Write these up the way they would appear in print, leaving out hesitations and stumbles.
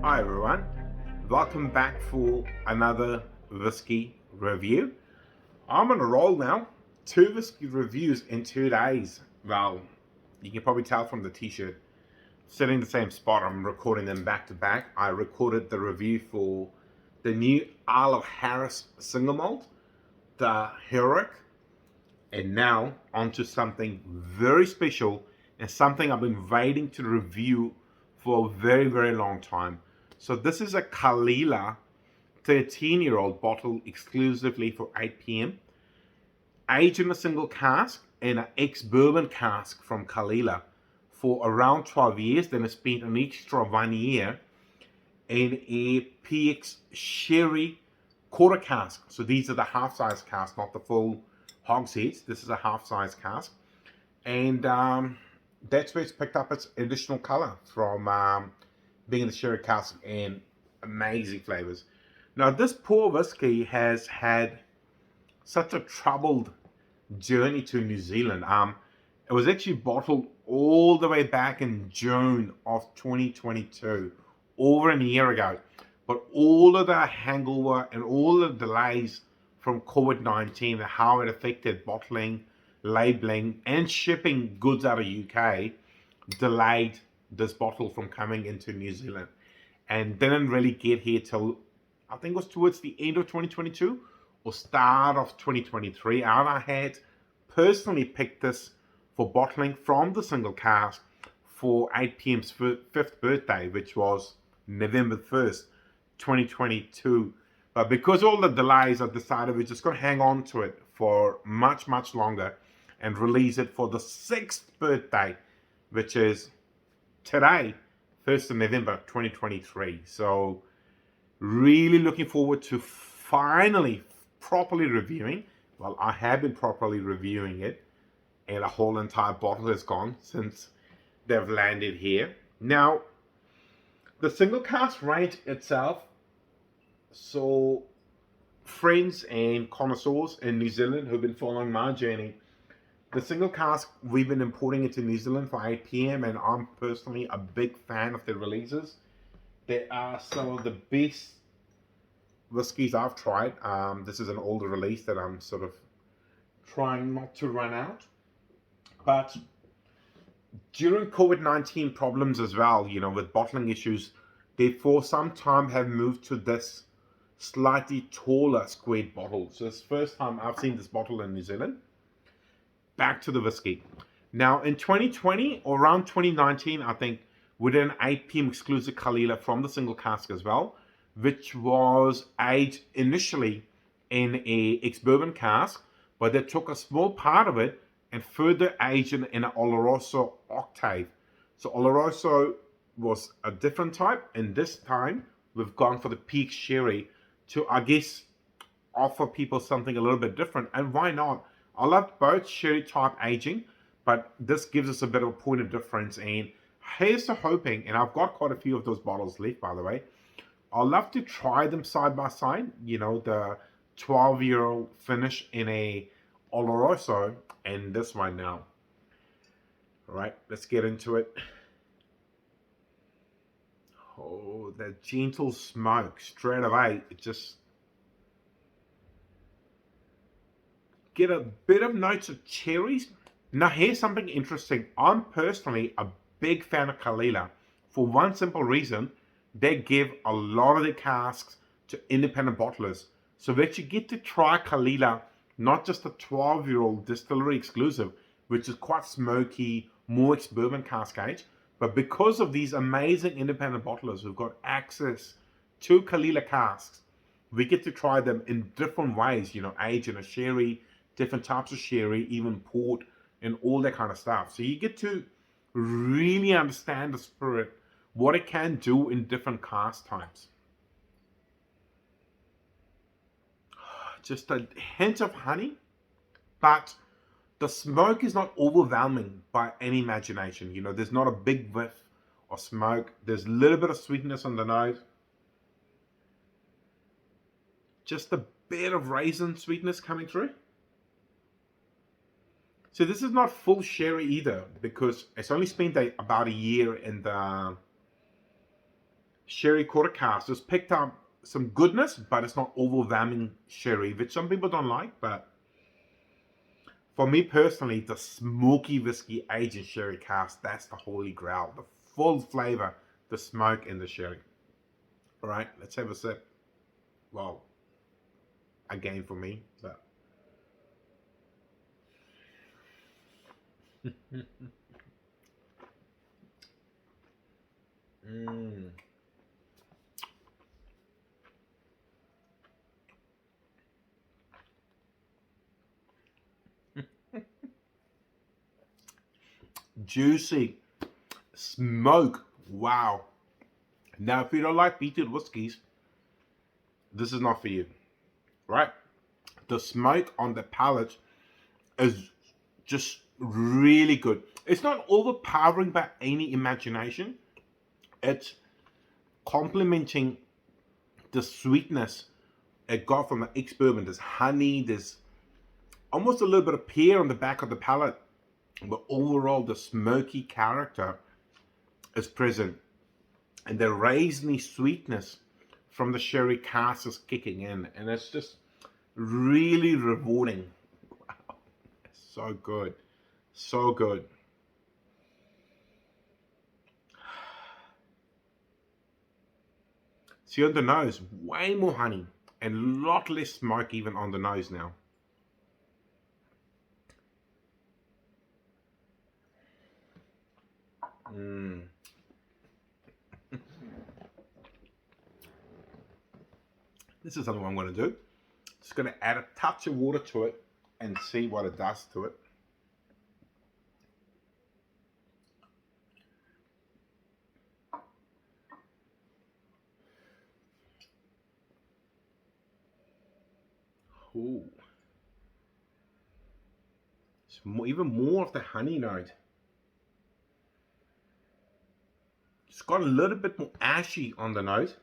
Hi everyone, welcome back for another whiskey review. I'm on a roll now, 2 whiskey reviews in 2 days. Well, you can probably tell from the t-shirt, sitting in the same spot. I'm recording them back to back. I recorded the review for the new Isle of Harris single malt, the Heroic, and now onto something very special and something I've been waiting to review for a very long time. So this is a Caol Ila 13-year-old bottle exclusively for 8pm, aged in a single cask and an ex-bourbon cask from Caol Ila for around 12 years. Then it's spent an extra 1 year in a PX sherry quarter cask. So these are the half-size cask, not the full hogsheads. This is a half-size cask, and that's where it's picked up its additional color from being in the sherry cask, and amazing flavors. Now, this poor whiskey has had such a troubled journey to New Zealand. It was actually bottled all the way back in June of 2022, over a year ago. But all of the hangover and all the delays from COVID-19 and how it affected bottling, labeling, and shipping goods out of UK delayed this bottle from coming into New Zealand, and didn't really get here till I think it was towards the end of 2022 or start of 2023. And I had personally picked this for bottling from the single cask for 8pm's 5th birthday, which was November 1st, 2022. But because all the delays, I decided we're just going to hang on to it for much longer and release it for the 6th birthday, which is today, 1st of November 2023. So really looking forward to finally properly reviewing. Well, I have been properly reviewing it, and a whole entire bottle has gone since they've landed here. Now, the single cask range itself, so friends and connoisseurs in New Zealand who've been following my journey, the single cask, we've been importing it to New Zealand for 8pm, and I'm personally a big fan of their releases. They are some of the best whiskies I've tried. This is an older release that I'm sort of trying not to run out. But during COVID-19 problems as well, with bottling issues, they for some time have moved to this slightly taller squared bottle. So it's the first time I've seen this bottle in New Zealand. Back to the whiskey. Now, in 2020 or around 2019, I think, we did an 8pm exclusive Caol Ila from the single cask as well, which was aged initially in a ex-bourbon cask, but they took a small part of it and further aged it in an Oloroso octave. So Oloroso was a different type, and this time we've gone for the Peat sherry to, I guess, offer people something a little bit different. And why not? I love both sherry type aging, but this gives us a bit of a point of difference. And here's to hoping, and I've got quite a few of those bottles left, by the way. I'd love to try them side by side, the 12-year-old finish in a Oloroso and this one now. All right, let's get into it. Oh, that gentle smoke straight away. It just get a bit of notes of cherries. Now, here's something interesting. I'm personally a big fan of Caol Ila for one simple reason. They give a lot of their casks to independent bottlers. So that you get to try Caol Ila, not just a 12-year-old distillery exclusive, which is quite smoky, more ex-bourbon cask age, but because of these amazing independent bottlers who've got access to Caol Ila casks, we get to try them in different ways, aged in a sherry, different types of sherry, even port, and all that kind of stuff. So you get to really understand the spirit, what it can do in different cask types. Just a hint of honey, but the smoke is not overwhelming by any imagination. There's not a big whiff of smoke. There's a little bit of sweetness on the nose. Just a bit of raisin sweetness coming through. So this is not full sherry either, because it's only spent about a year in the sherry quarter cask. It's picked up some goodness, but it's not overwhelming sherry, which some people don't like. But for me personally, the smoky whiskey aged in sherry cask, that's the holy grail. The full flavor, the smoke in the sherry. All right, let's have a sip. Well, again for me, but juicy smoke. Wow. Now, if you don't like peated whiskies, this is not for you, right? The smoke on the palate is just really good. It's not overpowering by any imagination. It's complementing the sweetness it got from the ex-bourbon. There's honey, there's almost a little bit of pear on the back of the palate, but overall the smoky character is present, and the raisiny sweetness from the sherry cask is kicking in, and it's just really rewarding. Wow, it's so good, so good. See, on the nose, way more honey and a lot less smoke even on the nose now. This is something I'm going to do. Just going to add a touch of water to it and see what it does to it. Ooh. It's even more of the honey note. It's got a little bit more ashy on the nose.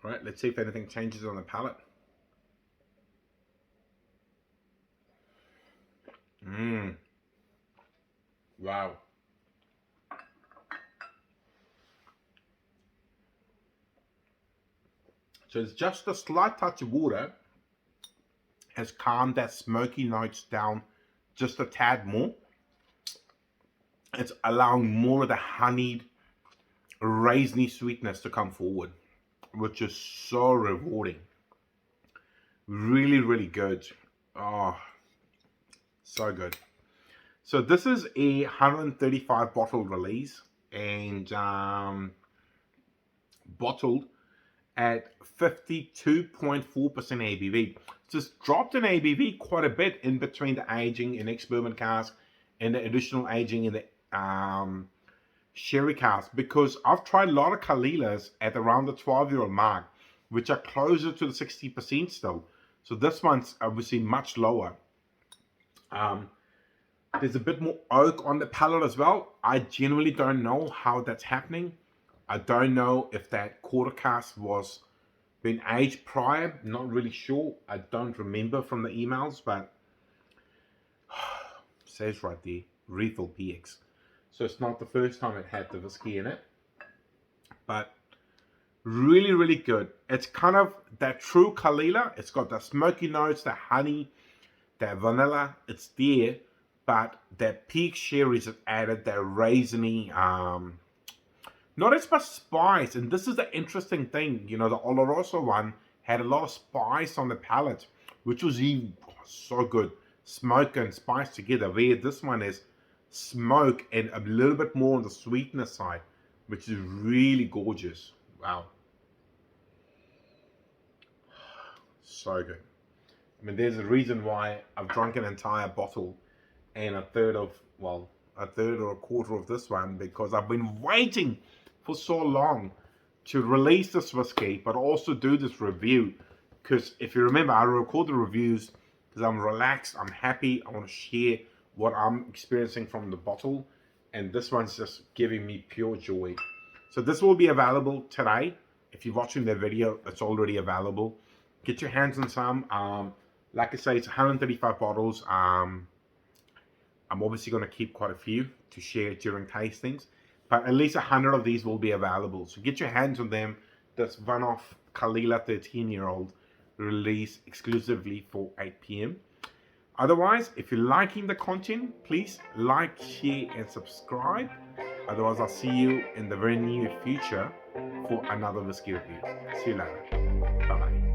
All right, let's see if anything changes on the palate. Wow. So it's just a slight touch of water has calmed that smoky notes down just a tad more. It's allowing more of the honeyed, raisiny sweetness to come forward, which is so rewarding. Really, really good. Oh, so good. So this is a 135 bottle release, and bottled at 52.4% ABV. Just dropped in ABV quite a bit in between the aging in ex-bourbon cask and the additional aging in the sherry cask, because I've tried a lot of Caol Ilas at around the 12-year-old mark, which are closer to the 60% still. So this one's obviously much lower. There's a bit more oak on the palate as well. I generally don't know how that's happening. I don't know if that quarter cask was been aged prior. Not really sure. I don't remember from the emails, but says right there, refill PX. So it's not the first time it had the whiskey in it, but really, really good. It's kind of that true Caol Ila. It's got the smoky notes, the honey, that vanilla. It's there, but that peak sherries have added that raisiny, not as much spice. And this is the interesting thing. You know, the Oloroso one had a lot of spice on the palate, which was even so good. Smoke and spice together. Where this one is smoke and a little bit more on the sweetness side, which is really gorgeous. Wow. So good. I mean, there's a reason why I've drunk an entire bottle and a third or a quarter of this one, because I've been waiting for so long to release this whiskey, but also do this review. Because if you remember, I record the reviews because I'm relaxed, I'm happy, I want to share what I'm experiencing from the bottle, and this one's just giving me pure joy. So this will be available today. If you're watching the video, it's already available. Get your hands on some. Like I say, it's 135 bottles. I'm obviously going to keep quite a few to share during tastings. but at least 100 of these will be available. So get your hands on them. That's one-off Caol Ila 13-year-old release exclusively for 8pm. Otherwise, if you're liking the content, please like, share, and subscribe. Otherwise, I'll see you in the very near future for another whiskey review. See you later. Bye-bye.